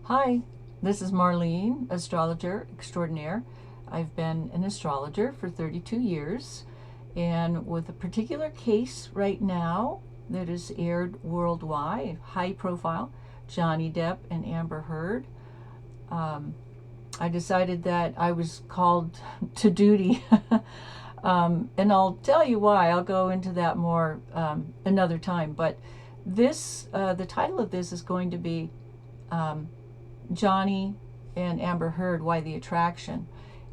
Hi, this is Marlene, Astrologer Extraordinaire. I've been an astrologer for 32 years, and with a particular case right now that is aired worldwide, high profile, Johnny Depp and Amber Heard. I decided that I was called to duty, and I'll tell you why. I'll go into that more another time. But the title of this is going to be um, Johnny and Amber Heard, Why the Attraction.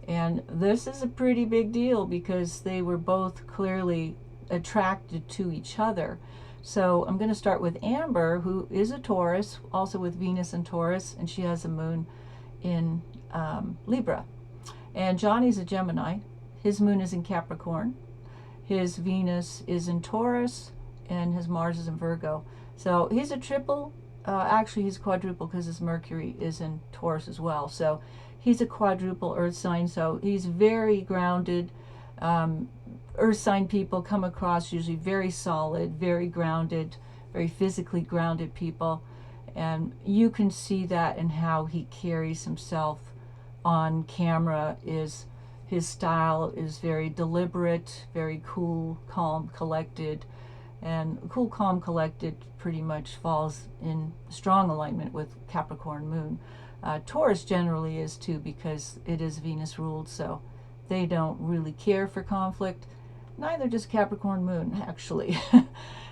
And this is a pretty big deal because they were both clearly attracted to each other. So I'm going to start with Amber, who is a Taurus, also with Venus in Taurus, and she has a moon in Libra. And Johnny's a Gemini. His moon is in Capricorn. His Venus is in Taurus, and his Mars is in Virgo. So he's a triple. Actually, he's quadruple because his Mercury is in Taurus as well. So he's a quadruple earth sign. So he's very grounded. Earth sign people come across usually very solid, very grounded, very physically grounded people. And you can see that in how he carries himself on camera. Is his style is very deliberate, very cool, calm, collected. And cool, calm, collected pretty much falls in strong alignment with Capricorn Moon. Taurus generally is too, because it is Venus ruled, so they don't really care for conflict. Neither does Capricorn Moon, actually.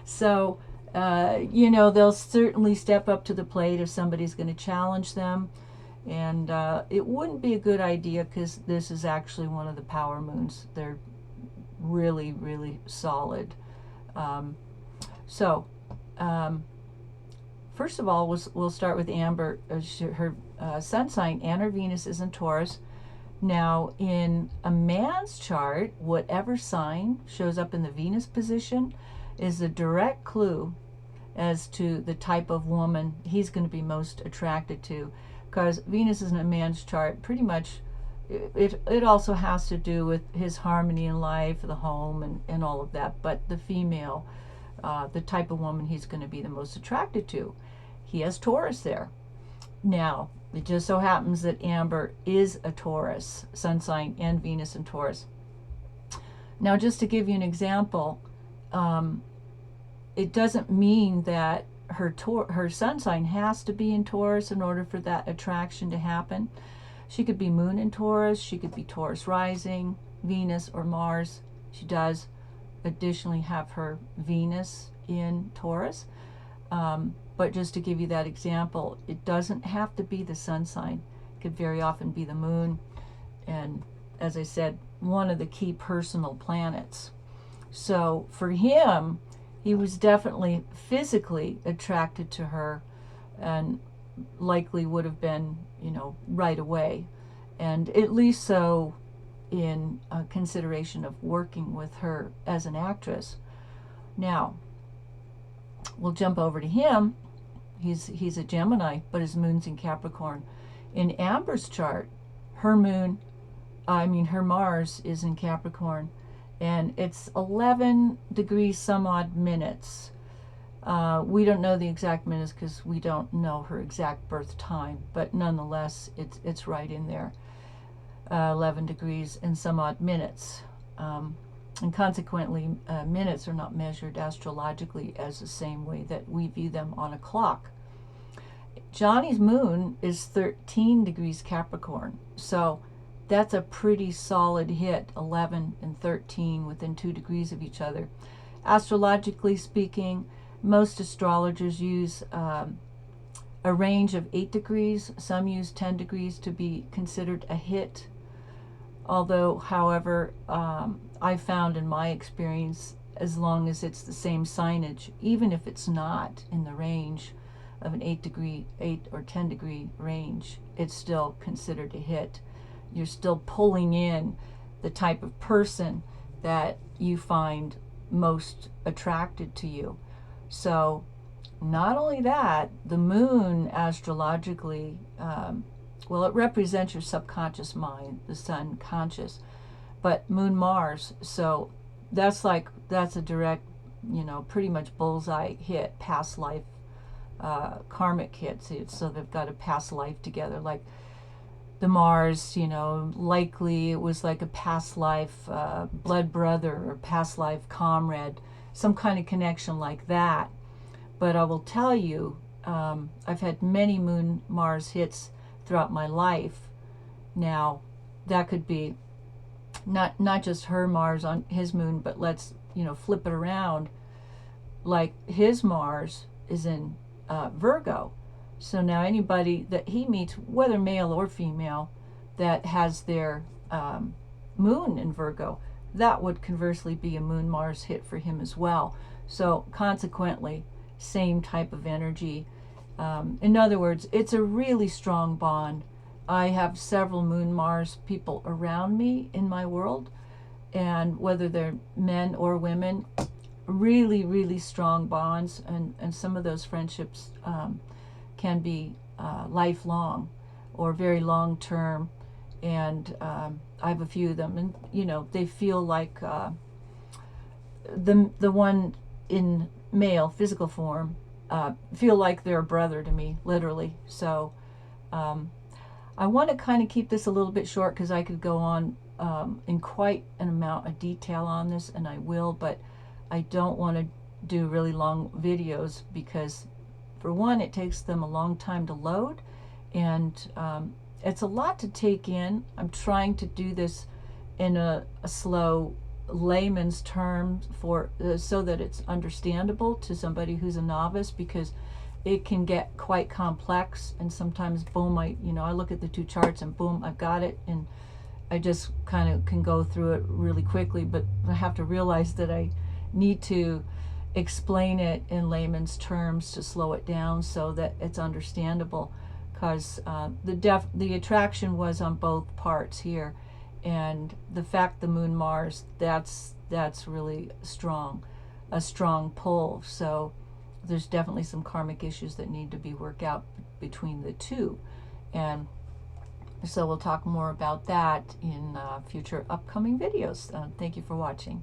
So, they'll certainly step up to the plate if somebody's going to challenge them. And it wouldn't be a good idea because this is actually one of the power moons. They're really, really solid. So, first of all, we'll start with Amber. Her sun sign and her Venus is in Taurus. Now, in a man's chart, whatever sign shows up in the Venus position is a direct clue as to the type of woman he's going to be most attracted to. Because Venus is in a man's chart, pretty much it also has to do with his harmony in life, the home, and all of that. But the female, the type of woman he's going to be the most attracted to. He has Taurus there. Now, it just so happens that Amber is a Taurus, sun sign and Venus in Taurus. Now, just to give you an example, it doesn't mean that her sun sign has to be in Taurus in order for that attraction to happen. She could be moon in Taurus, she could be Taurus rising, Venus or Mars. She does additionally have her Venus in Taurus. But just to give you that example, it doesn't have to be the sun sign. It could very often be the moon. And as I said, one of the key personal planets. So for him, he was definitely physically attracted to her and likely would have been, right away. And at least so in consideration of working with her as an actress. Now, we'll jump over to him. He's a Gemini, but his moon's in Capricorn. In Amber's chart, her Mars is in Capricorn, and it's 11 degrees some odd minutes. We don't know the exact minutes because we don't know her exact birth time, but nonetheless, it's right in there. 11 degrees and some odd minutes. And consequently, minutes are not measured astrologically as the same way that we view them on a clock. Johnny's moon is 13 degrees Capricorn, so that's a pretty solid hit, 11 and 13 within 2 degrees of each other. Astrologically speaking, most astrologers use a range of 8 degrees. Some use 10 degrees to be considered a hit. Although, however, I found in my experience, as long as it's the same signage, even if it's not in the range of an 8 or 10 degree range, it's still considered a hit. You're still pulling in the type of person that you find most attracted to you. So not only that, the moon astrologically, it represents your subconscious mind, the sun conscious, but moon Mars, so that's a direct, pretty much bullseye hit, past life karmic hits. So they've got a past life together, like the Mars, you know, likely it was like a past life blood brother or past life comrade, some kind of connection like that. But I will tell you, I've had many Moon Mars hits throughout my life. Now, that could be not just her Mars on his moon, but let's, you know, flip it around. Like his Mars is in Virgo. So now anybody that he meets, whether male or female, that has their moon in Virgo, that would conversely be a Moon Mars hit for him as well. So consequently, same type of energy. In other words, it's a really strong bond. I have several Moon Mars people around me in my world, and whether they're men or women, really, really strong bonds, and some of those friendships can be lifelong or very long term. And I have a few of them, and you know, they feel like the one in male physical form feel like they're a brother to me, literally. So I want to kind of keep this a little bit short because I could go on in quite an amount of detail on this, and I will, but I don't want to do really long videos because, for one, it takes them a long time to load, and it's a lot to take in. I'm trying to do this in a slow layman's terms for so that it's understandable to somebody who's a novice, because it can get quite complex, and sometimes boom, I look at the two charts and boom, I've got it, and I just kind of can go through it really quickly, but I have to realize that I need to explain it in layman's terms to slow it down so that it's understandable, because the attraction was on both parts here, and the fact the Moon Mars, that's really strong, a strong pull. So there's definitely some karmic issues that need to be worked out between the two, and so we'll talk more about that in future upcoming videos. Thank you for watching.